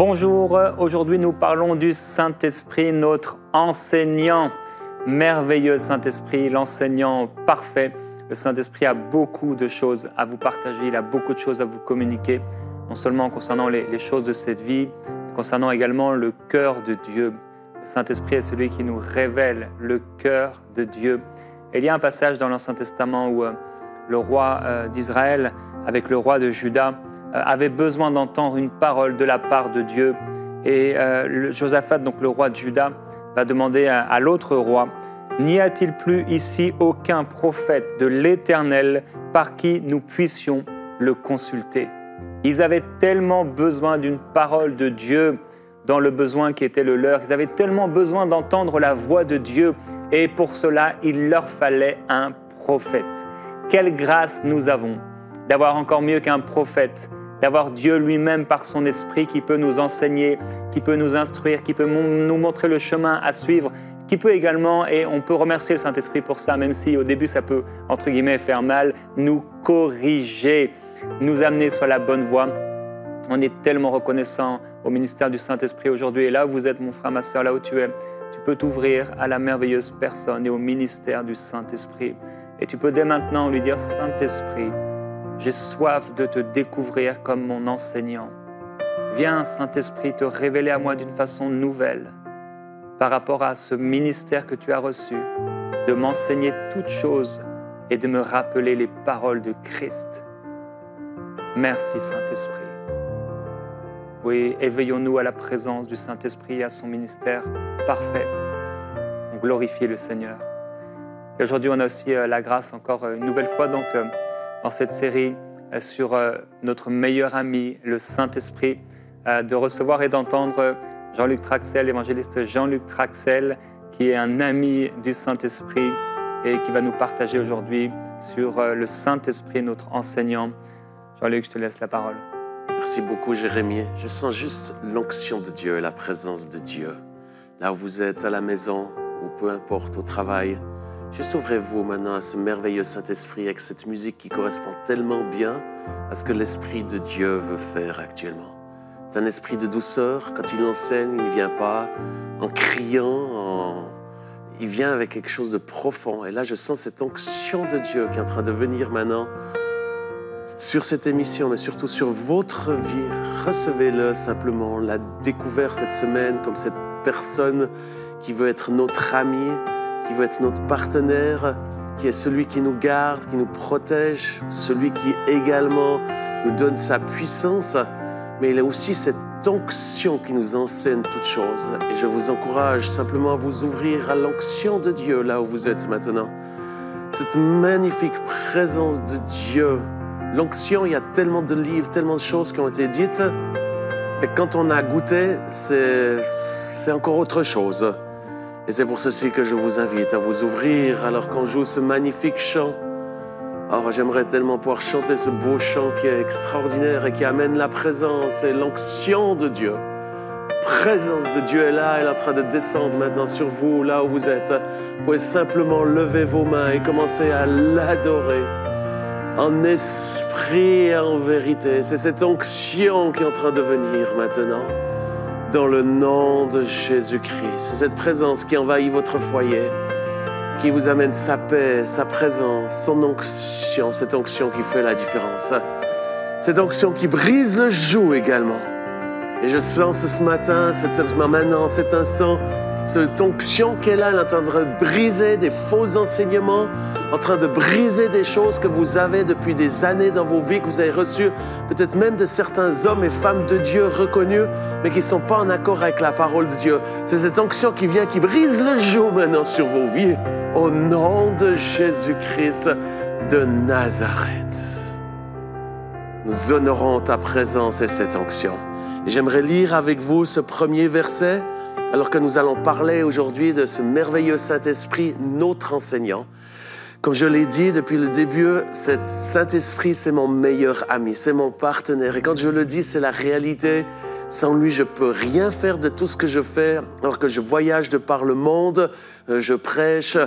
Bonjour, aujourd'hui nous parlons du Saint-Esprit, notre enseignant. Merveilleux Saint-Esprit, l'enseignant parfait. Le Saint-Esprit a beaucoup de choses à vous partager, il a beaucoup de choses à vous communiquer, non seulement concernant les choses de cette vie, mais concernant également le cœur de Dieu. Le Saint-Esprit est celui qui nous révèle le cœur de Dieu. Et il y a un passage dans l'Ancien Testament où le roi d'Israël, avec le roi de Juda, avait besoin d'entendre une parole de la part de Dieu. Et Josaphat, donc le roi de Juda, va demander à l'autre roi, « N'y a-t-il plus ici aucun prophète de l'Éternel par qui nous puissions le consulter ?» Ils avaient tellement besoin d'une parole de Dieu dans le besoin qui était le leur. Ils avaient tellement besoin d'entendre la voix de Dieu. Et pour cela, il leur fallait un prophète. Quelle grâce nous avons d'avoir encore mieux qu'un prophète, d'avoir Dieu lui-même par son esprit qui peut nous enseigner, qui peut nous instruire, qui peut nous montrer le chemin à suivre, qui peut également, et on peut remercier le Saint-Esprit pour ça, même si au début ça peut, entre guillemets, faire mal, nous corriger, nous amener sur la bonne voie. On est tellement reconnaissant au ministère du Saint-Esprit aujourd'hui. Et là où vous êtes, mon frère, ma sœur, là où tu es, tu peux t'ouvrir à la merveilleuse personne et au ministère du Saint-Esprit. Et tu peux dès maintenant lui dire, Saint-Esprit, j'ai soif de te découvrir comme mon enseignant. Viens, Saint-Esprit, te révéler à moi d'une façon nouvelle par rapport à ce ministère que tu as reçu, de m'enseigner toutes choses et de me rappeler les paroles de Christ. Merci, Saint-Esprit. Oui, éveillons-nous à la présence du Saint-Esprit et à son ministère parfait. On glorifie le Seigneur. Et aujourd'hui, on a aussi la grâce, encore une nouvelle fois, donc, dans cette série sur notre meilleur ami, le Saint-Esprit, de recevoir et d'entendre Jean-Luc Traxel, l'évangéliste Jean-Luc Traxel, qui est un ami du Saint-Esprit et qui va nous partager aujourd'hui sur le Saint-Esprit, notre enseignant. Jean-Luc, je te laisse la parole. Merci beaucoup, Jérémie. Je sens juste l'onction de Dieu et la présence de Dieu. Là où vous êtes, à la maison, ou peu importe, au travail, juste ouvrez-vous maintenant à ce merveilleux Saint-Esprit avec cette musique qui correspond tellement bien à ce que l'Esprit de Dieu veut faire actuellement. C'est un esprit de douceur. Quand il enseigne, il ne vient pas en criant, il vient avec quelque chose de profond. Et là, je sens cette onction de Dieu qui est en train de venir maintenant sur cette émission, mais surtout sur votre vie. Recevez-le simplement. On l'a découvert cette semaine comme cette personne qui veut être notre ami, qui veut être notre partenaire, qui est celui qui nous garde, qui nous protège, celui qui également nous donne sa puissance, mais il a aussi cette onction qui nous enseigne toutes choses. Et je vous encourage simplement à vous ouvrir à l'onction de Dieu là où vous êtes maintenant. Cette magnifique présence de Dieu. L'onction, il y a tellement de livres, tellement de choses qui ont été dites, et quand on a goûté, c'est encore autre chose. Et c'est pour ceci que je vous invite à vous ouvrir alors qu'on joue ce magnifique chant. Alors j'aimerais tellement pouvoir chanter ce beau chant qui est extraordinaire et qui amène la présence et l'onction de Dieu. La présence de Dieu est là, elle est en train de descendre maintenant sur vous, là où vous êtes. Vous pouvez simplement lever vos mains et commencer à l'adorer en esprit et en vérité. C'est cette onction qui est en train de venir maintenant. Dans le nom de Jésus-Christ. C'est cette présence qui envahit votre foyer, qui vous amène sa paix, sa présence, son onction, cette onction qui fait la différence. Cette onction qui brise le joug également. Et je sens ce matin, maintenant, cet instant, cette onction qui est là, elle est en train de briser des faux enseignements, en train de briser des choses que vous avez depuis des années dans vos vies, que vous avez reçues, peut-être même de certains hommes et femmes de Dieu reconnus, mais qui ne sont pas en accord avec la parole de Dieu. C'est cette onction qui vient, qui brise le joug maintenant sur vos vies, au nom de Jésus-Christ de Nazareth. Nous honorons ta présence et cette onction. Et j'aimerais lire avec vous ce premier verset, alors que nous allons parler aujourd'hui de ce merveilleux Saint-Esprit, notre enseignant. Comme je l'ai dit depuis le début, cet Saint-Esprit, c'est mon meilleur ami, c'est mon partenaire. Et quand je le dis, c'est la réalité. Sans lui, je ne peux rien faire de tout ce que je fais. Alors que je voyage de par le monde, je prêche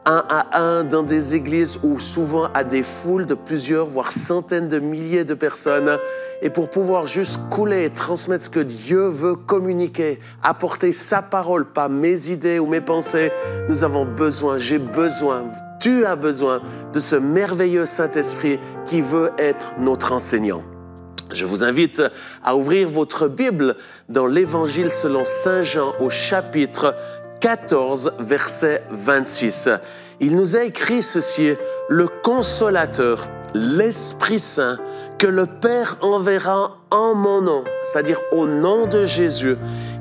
un à un dans des églises ou souvent à des foules de plusieurs, voire centaines de milliers de personnes. Et pour pouvoir juste couler et transmettre ce que Dieu veut communiquer, apporter sa parole, pas mes idées ou mes pensées, nous avons besoin, j'ai besoin, tu as besoin de ce merveilleux Saint-Esprit qui veut être notre enseignant. Je vous invite à ouvrir votre Bible dans l'Évangile selon Saint Jean au chapitre 14, verset 26. Il nous a écrit ceci, « Le Consolateur, l'Esprit Saint, que le Père enverra en mon nom, c'est-à-dire au nom de Jésus,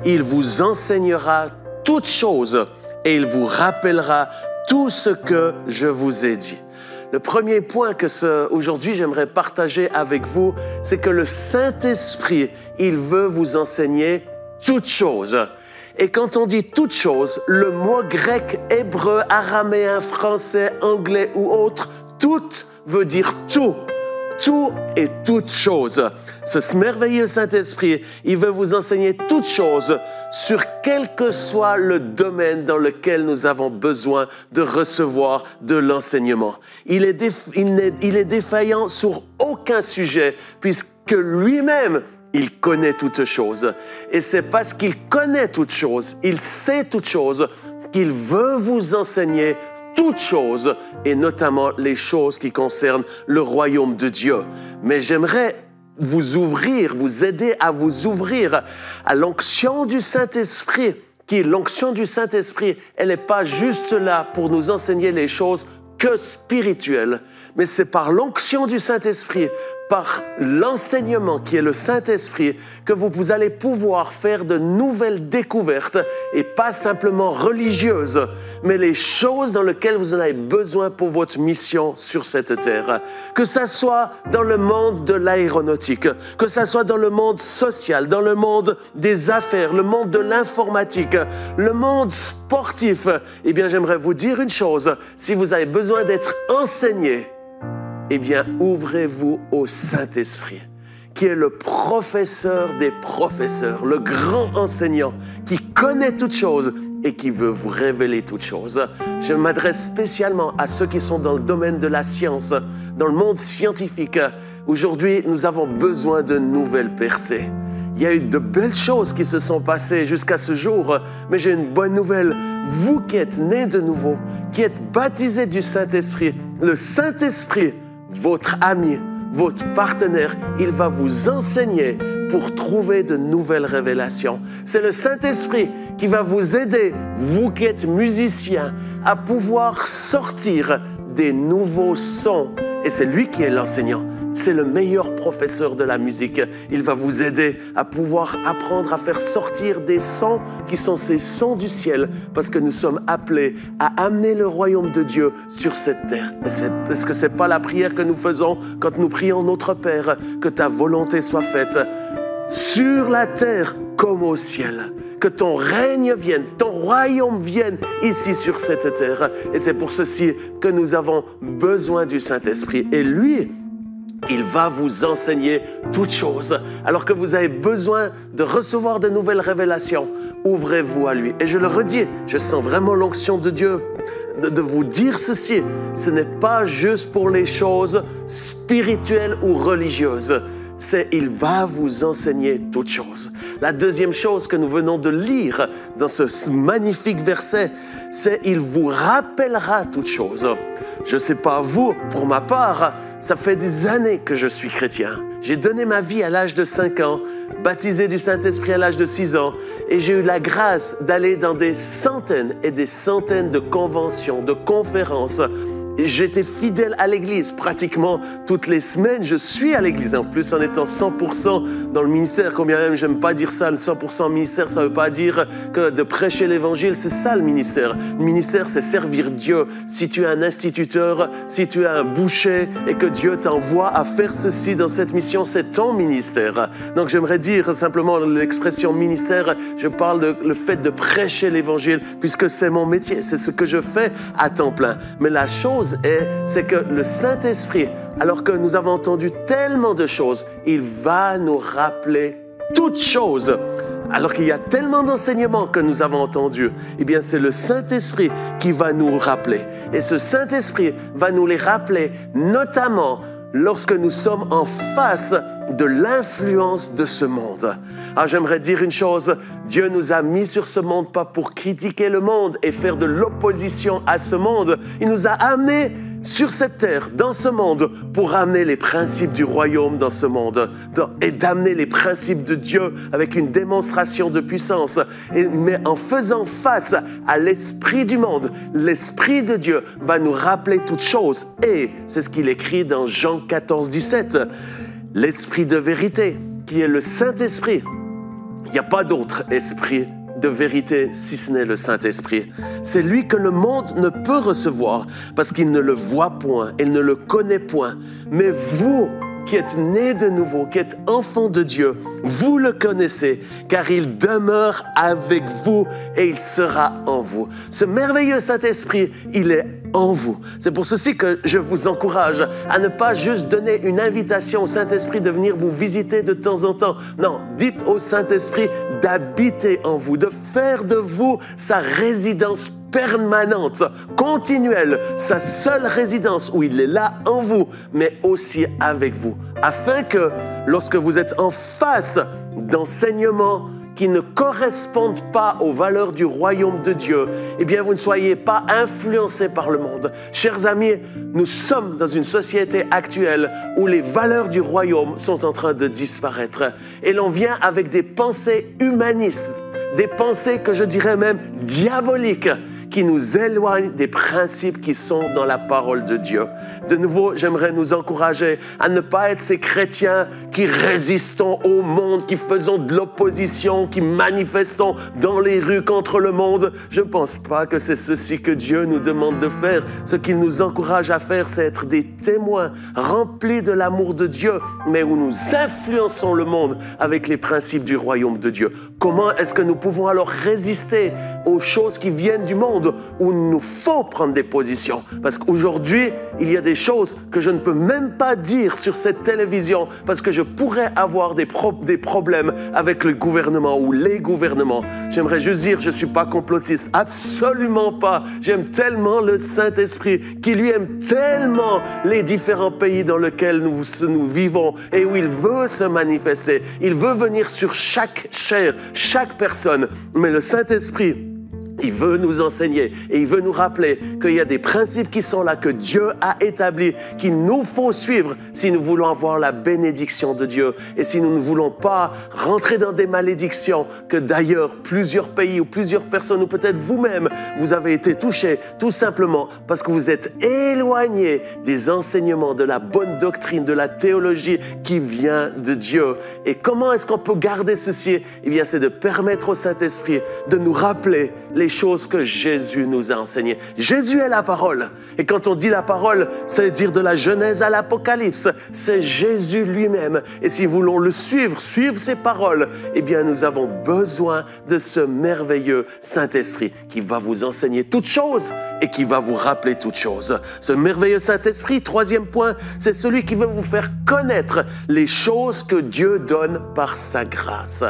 il vous enseignera toutes choses et il vous rappellera tout ce que je vous ai dit. » Le premier point que aujourd'hui j'aimerais partager avec vous, c'est que le Saint-Esprit, il veut vous enseigner toutes choses. Et quand on dit toutes choses, le mot grec, hébreu, araméen, français, anglais ou autre, tout veut dire tout. Tout et toutes choses. Ce merveilleux Saint-Esprit, il veut vous enseigner toutes choses sur quel que soit le domaine dans lequel nous avons besoin de recevoir de l'enseignement. Il est défaillant sur aucun sujet puisque lui-même, il connaît toutes choses. Et c'est parce qu'il connaît toutes choses, il sait toutes choses, qu'il veut vous enseigner toutes choses, et notamment les choses qui concernent le royaume de Dieu. Mais j'aimerais vous aider à vous ouvrir à l'onction du Saint-Esprit, l'onction du Saint-Esprit, elle n'est pas juste là pour nous enseigner les choses que spirituelles, mais c'est par l'onction du Saint-Esprit, par l'enseignement qui est le Saint-Esprit, que vous allez pouvoir faire de nouvelles découvertes et pas simplement religieuses, mais les choses dans lesquelles vous en avez besoin pour votre mission sur cette terre. Que ça soit dans le monde de l'aéronautique, que ça soit dans le monde social, dans le monde des affaires, le monde de l'informatique, le monde sportif. Eh bien, j'aimerais vous dire une chose, si vous avez besoin d'être enseigné, eh bien, ouvrez-vous au Saint-Esprit, qui est le professeur des professeurs, le grand enseignant, qui connaît toutes choses et qui veut vous révéler toutes choses. Je m'adresse spécialement à ceux qui sont dans le domaine de la science, dans le monde scientifique. Aujourd'hui, nous avons besoin de nouvelles percées. Il y a eu de belles choses qui se sont passées jusqu'à ce jour, mais j'ai une bonne nouvelle. Vous qui êtes nés de nouveau, qui êtes baptisés du Saint-Esprit, le Saint-Esprit, votre ami, votre partenaire, il va vous enseigner pour trouver de nouvelles révélations. C'est le Saint-Esprit qui va vous aider, vous qui êtes musiciens, à pouvoir sortir des nouveaux sons. Et c'est lui qui est l'enseignant. C'est le meilleur professeur de la musique. Il va vous aider à pouvoir apprendre à faire sortir des sons qui sont ces sons du ciel, parce que nous sommes appelés à amener le royaume de Dieu sur cette terre. Parce que ce n'est pas la prière que nous faisons quand nous prions notre Père, que ta volonté soit faite sur la terre comme au ciel. Que ton règne vienne, ton royaume vienne ici sur cette terre. Et c'est pour ceci que nous avons besoin du Saint-Esprit. Et lui, il va vous enseigner toutes choses. Alors que vous avez besoin de recevoir de nouvelles révélations, ouvrez-vous à lui. Et je le redis, je sens vraiment l'onction de Dieu de vous dire ceci. Ce n'est pas juste pour les choses spirituelles ou religieuses. Il va vous enseigner toutes choses. La deuxième chose que nous venons de lire dans ce magnifique verset, c'est « Il vous rappellera toutes choses ». Je ne sais pas vous, pour ma part, ça fait des années que je suis chrétien. J'ai donné ma vie à l'âge de 5 ans, baptisé du Saint-Esprit à l'âge de 6 ans, et j'ai eu la grâce d'aller dans des centaines et des centaines de conventions, de conférences. J'étais fidèle à l'église pratiquement toutes les semaines. Je suis à l'église, en plus en étant 100% dans le ministère. Combien même, j'aime pas dire ça, le 100% ministère, ça veut pas dire que de prêcher l'évangile, c'est ça le ministère. Le ministère, c'est servir Dieu. Si tu es un instituteur, si tu es un boucher et que Dieu t'envoie à faire ceci dans cette mission, c'est ton ministère. Donc j'aimerais dire simplement l'expression ministère, je parle de le fait de prêcher l'évangile puisque c'est mon métier, c'est ce que je fais à temps plein. Mais la chose c'est que le Saint-Esprit, alors que nous avons entendu tellement de choses, il va nous rappeler toutes choses alors qu'il y a tellement d'enseignements que nous avons entendus, eh bien c'est le Saint-Esprit qui va nous rappeler. Et ce Saint-Esprit va nous les rappeler, notamment lorsque nous sommes en face de l'influence de ce monde. Alors j'aimerais dire une chose, Dieu nous a mis sur ce monde pas pour critiquer le monde et faire de l'opposition à ce monde. Il nous a amenés sur cette terre, dans ce monde, pour amener les principes du royaume dans ce monde et d'amener les principes de Dieu avec une démonstration de puissance. Mais en faisant face à l'esprit du monde, l'esprit de Dieu va nous rappeler toutes choses. Et c'est ce qu'il écrit dans Jean 14, 17. L'esprit de vérité, qui est le Saint-Esprit. Il n'y a pas d'autre esprit de vérité si ce n'est le Saint-Esprit. C'est lui que le monde ne peut recevoir parce qu'il ne le voit point, il ne le connaît point. Mais vous qui êtes nés de nouveau, qui êtes enfants de Dieu, vous le connaissez car il demeure avec vous et il sera en vous. Ce merveilleux Saint-Esprit, il est en vous. C'est pour ceci que je vous encourage à ne pas juste donner une invitation au Saint-Esprit de venir vous visiter de temps en temps. Non, dites au Saint-Esprit d'habiter en vous, de faire de vous sa résidence permanente, continuelle, sa seule résidence où il est là en vous, mais aussi avec vous, afin que lorsque vous êtes en face d'enseignements qui ne correspondent pas aux valeurs du royaume de Dieu, eh bien vous ne soyez pas influencés par le monde. Chers amis, nous sommes dans une société actuelle où les valeurs du royaume sont en train de disparaître et l'on vient avec des pensées humanistes, des pensées que je dirais même diaboliques, qui nous éloignent des principes qui sont dans la parole de Dieu. De nouveau, j'aimerais nous encourager à ne pas être ces chrétiens qui résistons au monde, qui faisons de l'opposition, qui manifestons dans les rues contre le monde. Je ne pense pas que c'est ceci que Dieu nous demande de faire. Ce qu'il nous encourage à faire, c'est être des témoins remplis de l'amour de Dieu, mais où nous influençons le monde avec les principes du royaume de Dieu. Comment est-ce que nous pouvons alors résister aux choses qui viennent du monde où il nous faut prendre des positions? Parce qu'aujourd'hui, il y a des choses que je ne peux même pas dire sur cette télévision parce que je pourrais avoir des problèmes avec le gouvernement ou les gouvernements. J'aimerais juste dire, je ne suis pas complotiste, absolument pas. J'aime tellement le Saint-Esprit qui lui aime tellement les différents pays dans lesquels nous vivons et où il veut se manifester. Il veut venir sur chaque chair, chaque personne. Mais le Saint-Esprit, il veut nous enseigner et il veut nous rappeler qu'il y a des principes qui sont là, que Dieu a établis, qu'il nous faut suivre si nous voulons avoir la bénédiction de Dieu et si nous ne voulons pas rentrer dans des malédictions que d'ailleurs plusieurs pays ou plusieurs personnes ou peut-être vous-même, vous avez été touchés tout simplement parce que vous êtes éloignés des enseignements, de la bonne doctrine, de la théologie qui vient de Dieu. Et comment est-ce qu'on peut garder ceci? Eh bien, c'est de permettre au Saint-Esprit de nous rappeler les choses que Jésus nous a enseignées. Jésus est la parole. Et quand on dit la parole, c'est dire de la Genèse à l'Apocalypse. C'est Jésus lui-même. Et si nous voulons le suivre ses paroles, eh bien, nous avons besoin de ce merveilleux Saint-Esprit qui va vous enseigner toutes choses et qui va vous rappeler toutes choses. Ce merveilleux Saint-Esprit, troisième point, c'est celui qui veut vous faire connaître les choses que Dieu donne par sa grâce.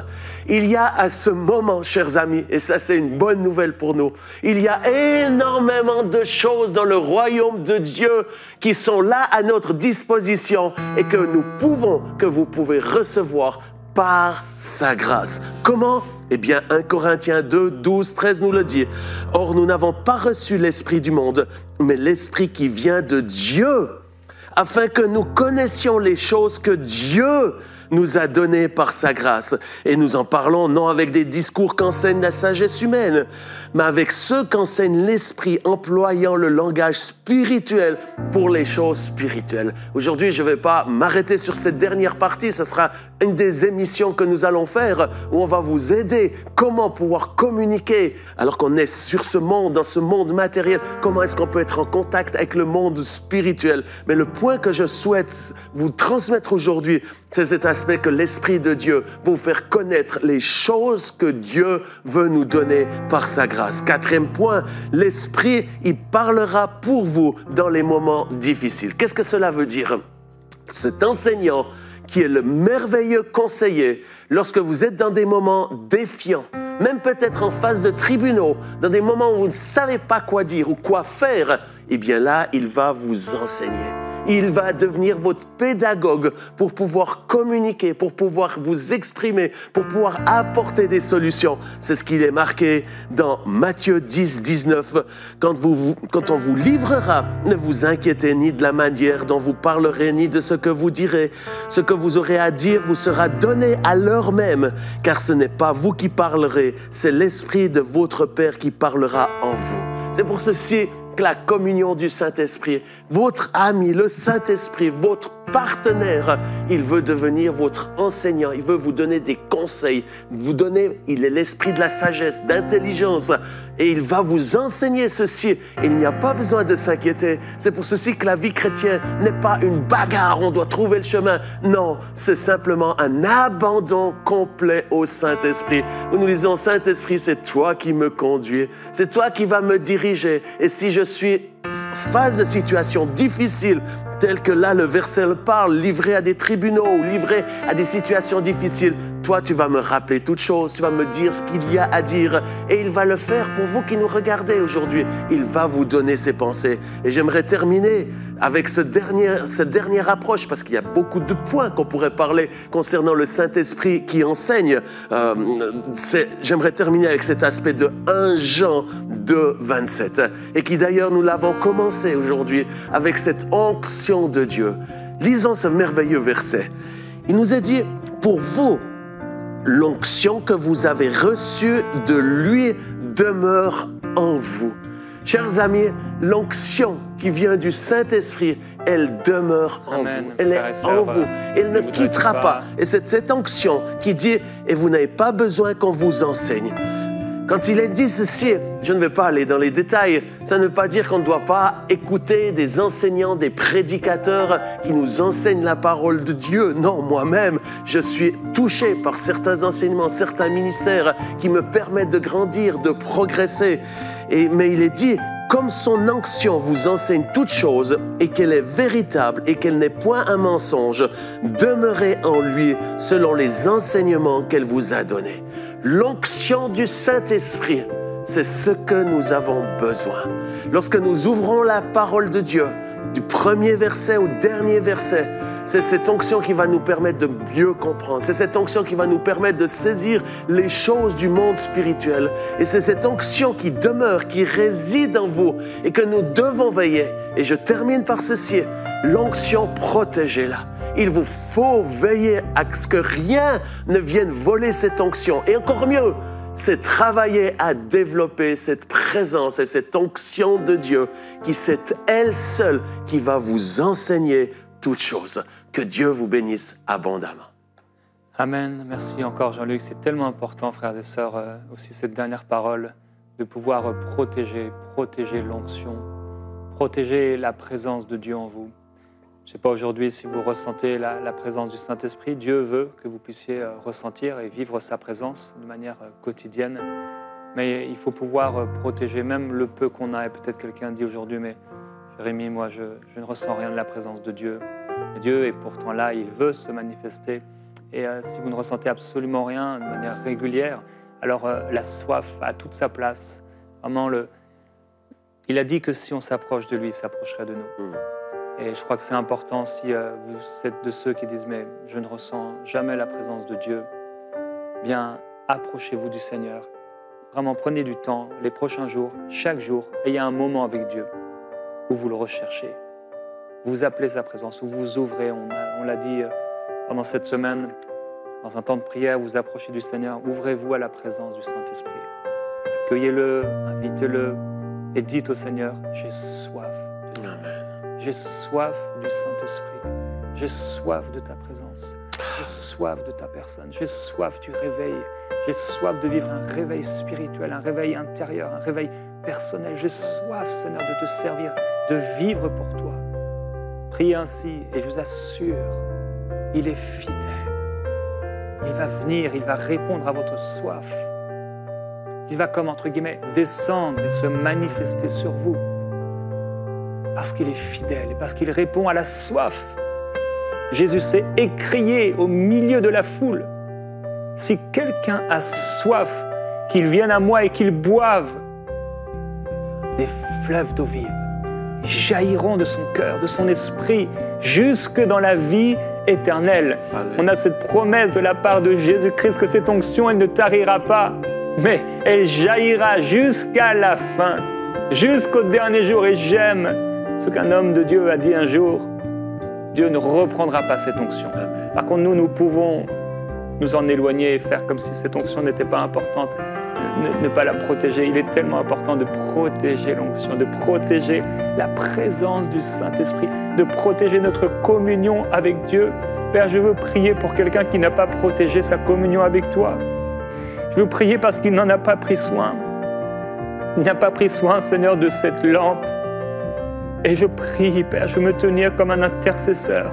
Il y a à ce moment, chers amis, et ça c'est une bonne nouvelle pour nous, il y a énormément de choses dans le royaume de Dieu qui sont là à notre disposition et que vous pouvez recevoir par sa grâce. Comment? Eh bien, 1 Corinthiens 2, 12, 13 nous le dit. « Or, nous n'avons pas reçu l'esprit du monde, mais l'esprit qui vient de Dieu, afin que nous connaissions les choses que Dieu nous a donné par sa grâce. Et nous en parlons non avec des discours qu'enseigne la sagesse humaine, mais avec ceux qu'enseigne l'Esprit, employant le langage spirituel pour les choses spirituelles. » Aujourd'hui, je ne vais pas m'arrêter sur cette dernière partie. Ce sera une des émissions que nous allons faire où on va vous aider comment pouvoir communiquer alors qu'on est sur ce monde, dans ce monde matériel. Comment est-ce qu'on peut être en contact avec le monde spirituel? Mais le point que je souhaite vous transmettre aujourd'hui, c'est cet aspect que l'Esprit de Dieu va vous faire connaître les choses que Dieu veut nous donner par sa grâce. Quatrième point, l'Esprit, il parlera pour vous dans les moments difficiles. Qu'est-ce que cela veut dire? Cet enseignant qui est le merveilleux conseiller lorsque vous êtes dans des moments défiants, même peut-être en face de tribunaux, dans des moments où vous ne savez pas quoi dire ou quoi faire, eh bien là, il va vous enseigner. Il va devenir votre pédagogue pour pouvoir communiquer, pour pouvoir vous exprimer, pour pouvoir apporter des solutions. C'est ce qu'il est marqué dans Matthieu 10, 19. Quand on vous livrera, ne vous inquiétez ni de la manière dont vous parlerez, ni de ce que vous direz. Ce que vous aurez à dire vous sera donné à l'heure même, car ce n'est pas vous qui parlerez, c'est l'Esprit de votre Père qui parlera en vous. C'est pour ceci que la communion du Saint-Esprit, votre ami, le Saint-Esprit, votre partenaire, il veut devenir votre enseignant, il veut vous donner des conseils, il est l'esprit de la sagesse, d'intelligence, et il va vous enseigner ceci. Et il n'y a pas besoin de s'inquiéter. C'est pour ceci que la vie chrétienne n'est pas une bagarre, on doit trouver le chemin. Non, c'est simplement un abandon complet au Saint-Esprit. Où nous disons, Saint-Esprit, c'est toi qui me conduis, c'est toi qui vas me diriger. Et si je suis face de situations difficiles, telles que là le verset le parle, livré à des tribunaux ou livré à des situations difficiles, toi tu vas me rappeler toutes choses, tu vas me dire ce qu'il y a à dire, et il va le faire pour vous qui nous regardez aujourd'hui. Il va vous donner ses pensées. Et j'aimerais terminer avec cette dernière approche, parce qu'il y a beaucoup de points qu'on pourrait parler concernant le Saint-Esprit qui enseigne. J'aimerais terminer avec cet aspect de 1 Jean 2, 27, et qui d'ailleurs nous l'avons commencé aujourd'hui avec cette onction de Dieu. Lisons ce merveilleux verset. Il nous est dit, pour vous, l'onction que vous avez reçue de lui demeure en vous. Chers amis, l'onction qui vient du Saint-Esprit, elle demeure en vous. Elle est en vous. Elle ne quittera pas. Et c'est cette onction qui dit, et vous n'avez pas besoin qu'on vous enseigne. Quand il est dit ceci, je ne vais pas aller dans les détails, ça ne veut pas dire qu'on ne doit pas écouter des enseignants, des prédicateurs qui nous enseignent la parole de Dieu. Non, moi-même, je suis touché par certains enseignements, certains ministères qui me permettent de grandir, de progresser. Mais il est dit, comme son onction vous enseigne toutes choses et qu'elle est véritable et qu'elle n'est point un mensonge, demeurez en lui selon les enseignements qu'elle vous a donnés. L'onction du Saint-Esprit, c'est ce que nous avons besoin. Lorsque nous ouvrons la parole de Dieu, du premier verset au dernier verset, c'est cette onction qui va nous permettre de mieux comprendre. C'est cette onction qui va nous permettre de saisir les choses du monde spirituel. Et c'est cette onction qui demeure, qui réside en vous et que nous devons veiller. Et je termine par ceci, l'onction, protégez-la. Il vous faut veiller à ce que rien ne vienne voler cette onction. Et encore mieux, c'est travailler à développer cette présence et cette onction de Dieu qui, c'est elle seule qui va vous enseigner toutes choses. Que Dieu vous bénisse abondamment. Amen. Merci encore Jean-Luc. C'est tellement important, frères et sœurs, aussi cette dernière parole, de pouvoir protéger l'onction, protéger la présence de Dieu en vous. Je ne sais pas aujourd'hui si vous ressentez la présence du Saint-Esprit. Dieu veut que vous puissiez ressentir et vivre sa présence de manière quotidienne. Mais il faut pouvoir protéger même le peu qu'on a. Et peut-être quelqu'un dit aujourd'hui, mais Jérémie, moi, je ne ressens rien de la présence de Dieu. Et Dieu est pourtant là, il veut se manifester. Et si vous ne ressentez absolument rien de manière régulière, alors la soif a toute sa place. Vraiment, il a dit que si on s'approche de lui, il s'approcherait de nous. Et je crois que c'est important si vous êtes de ceux qui disent « mais je ne ressens jamais la présence de Dieu », bien approchez-vous du Seigneur. Vraiment, prenez du temps, les prochains jours, chaque jour, ayez un moment avec Dieu où vous le recherchez. Vous appelez sa présence, où vous ouvrez. On l'a dit pendant cette semaine, dans un temps de prière, vous approchez du Seigneur, ouvrez-vous à la présence du Saint-Esprit. Accueillez-le, invitez-le et dites au Seigneur « j'ai soif de toi. J'ai soif du Saint-Esprit. J'ai soif de ta présence. J'ai soif de ta personne. J'ai soif du réveil. J'ai soif de vivre un réveil spirituel, un réveil intérieur, un réveil personnel. J'ai soif, Seigneur, de te servir, de vivre pour toi. » Priez ainsi et je vous assure, il est fidèle. Il va venir, il va répondre à votre soif. Il va comme, entre guillemets, descendre et se manifester sur vous. Parce qu'il est fidèle et parce qu'il répond à la soif Jésus s'est écrié au milieu de la foule. Si quelqu'un a soif, qu'il vienne à moi et qu'il boive. Des fleuves d'eau vive jailliront de son cœur, de son esprit, jusque dans la vie éternelle. Amen. On a cette promesse de la part de Jésus-Christ que cette onction, elle ne tarira pas, mais elle jaillira jusqu'à la fin, jusqu'au dernier jour. Et j'aime ce qu'un homme de Dieu a dit un jour. Dieu ne reprendra pas cette onction. Amen. Par contre, nous pouvons nous en éloigner et faire comme si cette onction n'était pas importante, ne pas la protéger. Il est tellement important de protéger l'onction, de protéger la présence du Saint-Esprit, de protéger notre communion avec Dieu. Père, je veux prier pour quelqu'un qui n'a pas protégé sa communion avec toi. Je veux prier parce qu'il n'en a pas pris soin. Il n'a pas pris soin, Seigneur, de cette lampe. Et je prie, Père, je veux me tenir comme un intercesseur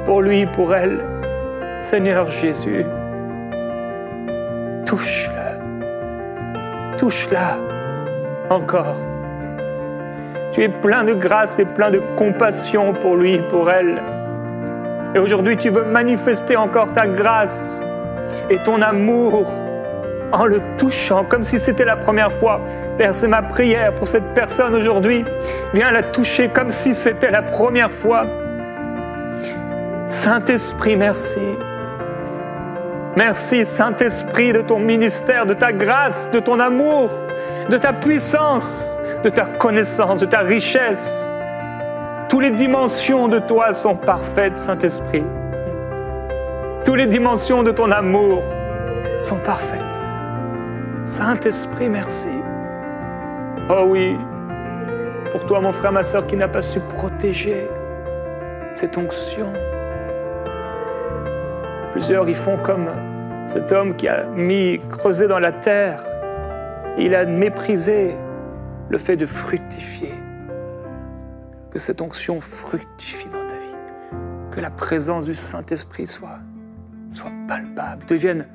pour lui, pour elle. Seigneur Jésus, touche-le, touche-la encore. Tu es plein de grâce et plein de compassion pour lui, pour elle. Et aujourd'hui, tu veux manifester encore ta grâce et ton amour en le touchant, comme si c'était la première fois. Père, c'est ma prière pour cette personne aujourd'hui. Viens la toucher comme si c'était la première fois. Saint-Esprit, merci. Merci, Saint-Esprit, de ton ministère, de ta grâce, de ton amour, de ta puissance, de ta connaissance, de ta richesse. Toutes les dimensions de toi sont parfaites, Saint-Esprit. Toutes les dimensions de ton amour sont parfaites. Saint-Esprit, merci. Oh oui, pour toi, mon frère, ma sœur, qui n'a pas su protéger cette onction. Plusieurs y font comme cet homme qui a creusé dans la terre. Il a méprisé le fait de fructifier. Que cette onction fructifie dans ta vie. Que la présence du Saint-Esprit soit palpable, devienne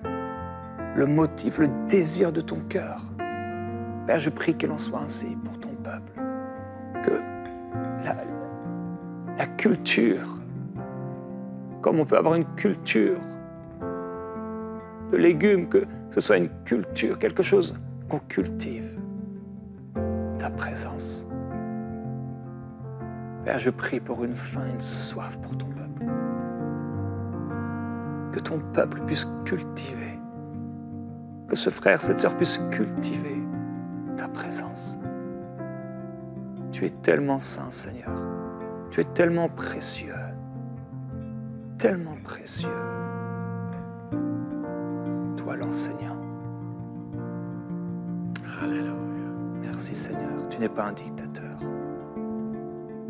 le motif, le désir de ton cœur. Père, je prie qu'il en soit ainsi pour ton peuple. Que la culture, comme on peut avoir une culture de légumes, que ce soit une culture, quelque chose qu'on cultive, ta présence. Père, je prie pour une faim, une soif pour ton peuple. Que ton peuple puisse cultiver, que ce frère, cette sœur puisse cultiver ta présence. Tu es tellement saint, Seigneur. Tu es tellement précieux. Tellement précieux. Toi, l'enseignant. Alléluia. Merci, Seigneur. Tu n'es pas un dictateur.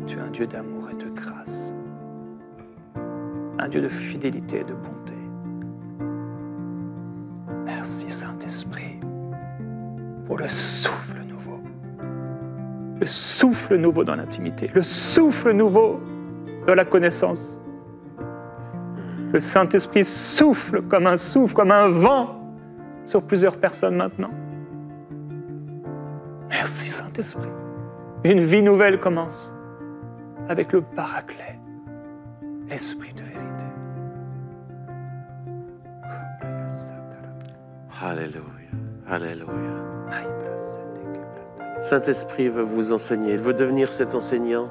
Tu es un Dieu d'amour et de grâce. Un Dieu de fidélité et de bonté. Merci, Saint-Esprit, pour le souffle nouveau. Le souffle nouveau dans l'intimité. Le souffle nouveau dans la connaissance. Le Saint-Esprit souffle, comme un vent sur plusieurs personnes maintenant. Merci, Saint-Esprit. Une vie nouvelle commence avec le Paraclet, l'Esprit de vérité. Alléluia, Alléluia. Saint-Esprit veut vous enseigner, il veut devenir cet enseignant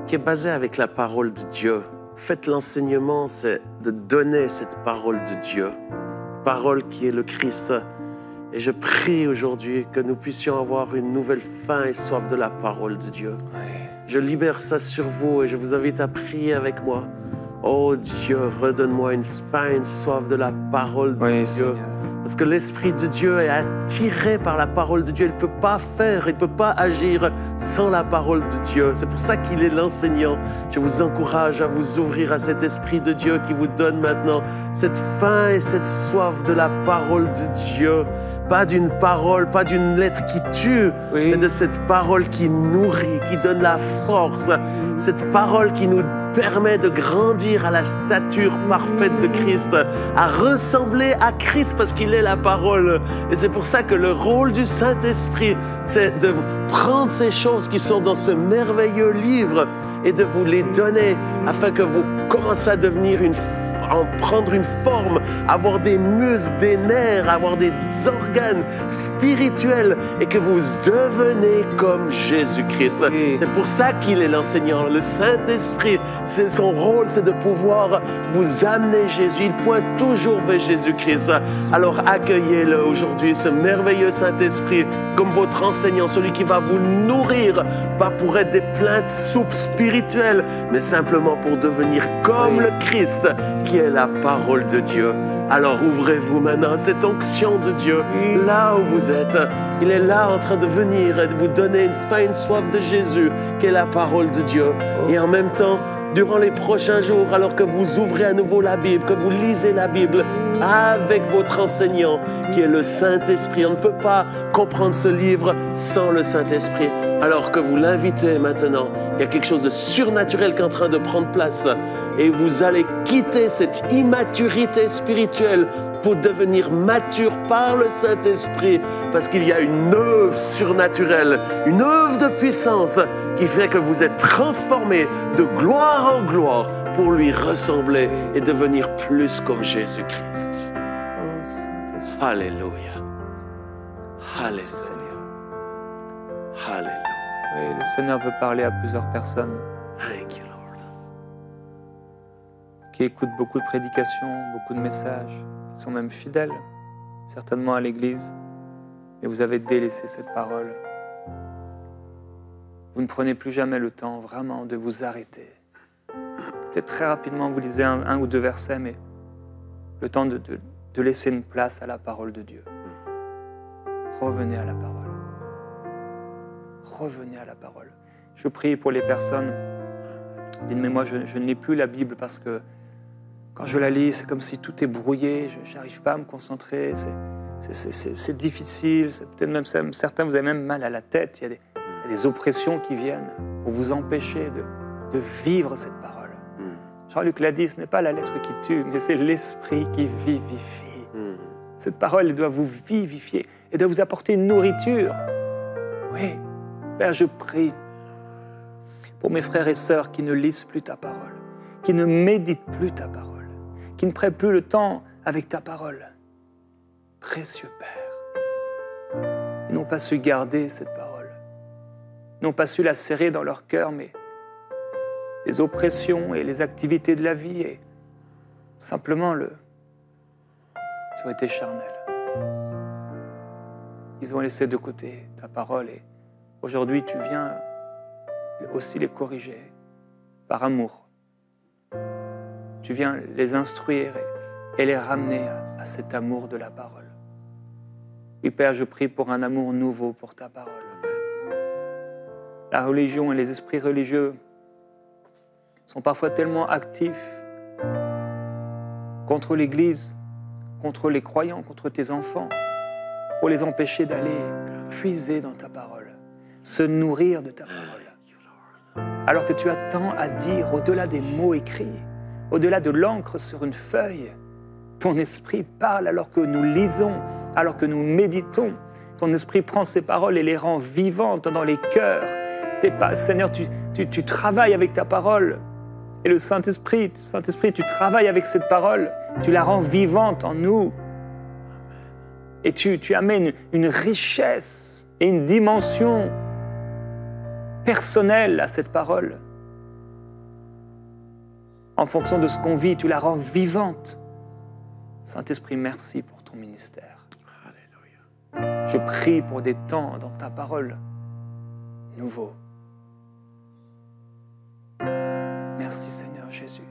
qui est basé avec la parole de Dieu. Faites l'enseignement, c'est de donner cette parole de Dieu, parole qui est le Christ. Et je prie aujourd'hui que nous puissions avoir une nouvelle faim et soif de la parole de Dieu. Oui. Je libère ça sur vous et je vous invite à prier avec moi. Oh Dieu, redonne-moi une faim et une soif de la parole de Dieu. Seigneur. Parce que l'Esprit de Dieu est attiré par la parole de Dieu. Il ne peut pas faire, il ne peut pas agir sans la parole de Dieu. C'est pour ça qu'il est l'enseignant. Je vous encourage à vous ouvrir à cet Esprit de Dieu qui vous donne maintenant cette faim et cette soif de la parole de Dieu. Pas d'une parole, pas d'une lettre qui tue, mais de cette parole qui nourrit, qui donne la force. Cette parole qui nous permet de grandir à la stature parfaite de Christ, à ressembler à Christ parce qu'il est la parole. Et c'est pour ça que le rôle du Saint-Esprit, c'est de prendre ces choses qui sont dans ce merveilleux livre et de vous les donner afin que vous commencez à devenir prendre une forme, avoir des muscles, des nerfs, avoir des organes spirituels et que vous devenez comme Jésus-Christ. Oui. C'est pour ça qu'il est l'enseignant. Le Saint-Esprit, son rôle, c'est de pouvoir vous amener Jésus. Il pointe toujours vers Jésus-Christ. Alors accueillez-le aujourd'hui, ce merveilleux Saint-Esprit, comme votre enseignant, celui qui va vous nourrir, pas pour être des plaintes soupes spirituelles, mais simplement pour devenir comme le Christ, qui est la parole de Dieu. Alors ouvrez-vous maintenant à cette onction de Dieu, là où vous êtes. Il est là en train de venir et de vous donner une faim, une soif de Jésus, qui est la parole de Dieu. Et en même temps, durant les prochains jours, alors que vous ouvrez à nouveau la Bible, que vous lisez la Bible avec votre enseignant, qui est le Saint-Esprit. On ne peut pas comprendre ce livre sans le Saint-Esprit. Alors que vous l'invitez maintenant, il y a quelque chose de surnaturel qui est en train de prendre place. Et vous allez quitter cette immaturité spirituelle pour devenir mature par le Saint-Esprit, parce qu'il y a une œuvre surnaturelle, une œuvre de puissance qui fait que vous êtes transformés de gloire en gloire pour lui ressembler et devenir plus comme Jésus-Christ. Oh Saint-Esprit. Alléluia. Merci Alléluia. Seigneur. Alléluia. Oui, le Seigneur veut parler à plusieurs personnes Thank you, Lord. qui écoutent beaucoup de prédications, beaucoup de messages, qui sont même fidèles, certainement à l'Église, mais vous avez délaissé cette parole. Vous ne prenez plus jamais le temps vraiment de vous arrêter. Peut-être très rapidement, vous lisez un ou deux versets, mais le temps de laisser une place à la parole de Dieu. Revenez à la parole. Revenez à la parole. Je prie pour les personnes qui disent, mais moi je ne lis plus la Bible parce que quand je la lis, c'est comme si tout est brouillé, je n'arrive pas à me concentrer, c'est difficile, peut-être même certains, vous avez même mal à la tête, il y a des oppressions qui viennent pour vous empêcher de vivre cette parole. Jean-Luc l'a dit, ce n'est pas la lettre qui tue, mais c'est l'esprit qui vivifie. Cette parole, elle doit vous vivifier et doit vous apporter une nourriture. Oui, Père, je prie pour mes frères et sœurs qui ne lisent plus ta parole, qui ne méditent plus ta parole, qui ne prennent plus le temps avec ta parole. Précieux Père, ils n'ont pas su garder cette parole, ils n'ont pas su la serrer dans leur cœur, mais les oppressions et les activités de la vie et simplement ils ont été charnels. Ils ont laissé de côté ta parole et aujourd'hui tu viens aussi les corriger par amour. Tu viens les instruire et les ramener à cet amour de la parole. Oui, Père, je prie pour un amour nouveau pour ta parole. La religion et les esprits religieux sont parfois tellement actifs contre l'Église, contre les croyants, contre tes enfants, pour les empêcher d'aller puiser dans ta parole, se nourrir de ta parole. Alors que tu as tant à dire au-delà des mots écrits, au-delà de l'encre sur une feuille. Ton esprit parle alors que nous lisons, alors que nous méditons. Ton esprit prend ces paroles et les rend vivantes dans les cœurs. Seigneur, tu travailles avec ta parole. Et le Saint-Esprit, tu travailles avec cette parole. Tu la rends vivante en nous. Et tu amènes une richesse et une dimension personnelle à cette parole. En fonction de ce qu'on vit, tu la rends vivante. Saint-Esprit, merci pour ton ministère. Alléluia. Je prie pour des temps dans ta parole nouveaux. Merci Seigneur Jésus.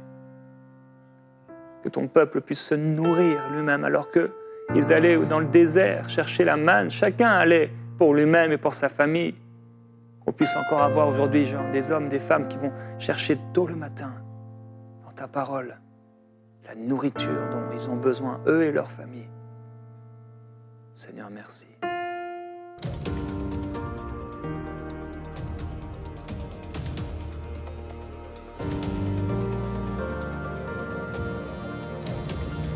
Que ton peuple puisse se nourrir lui-même alors qu'ils allaient dans le désert chercher la manne. Chacun allait pour lui-même et pour sa famille. Qu'on puisse encore avoir aujourd'hui des hommes, des femmes qui vont chercher tôt le matin dans ta parole la nourriture dont ils ont besoin, eux et leur famille. Seigneur, merci.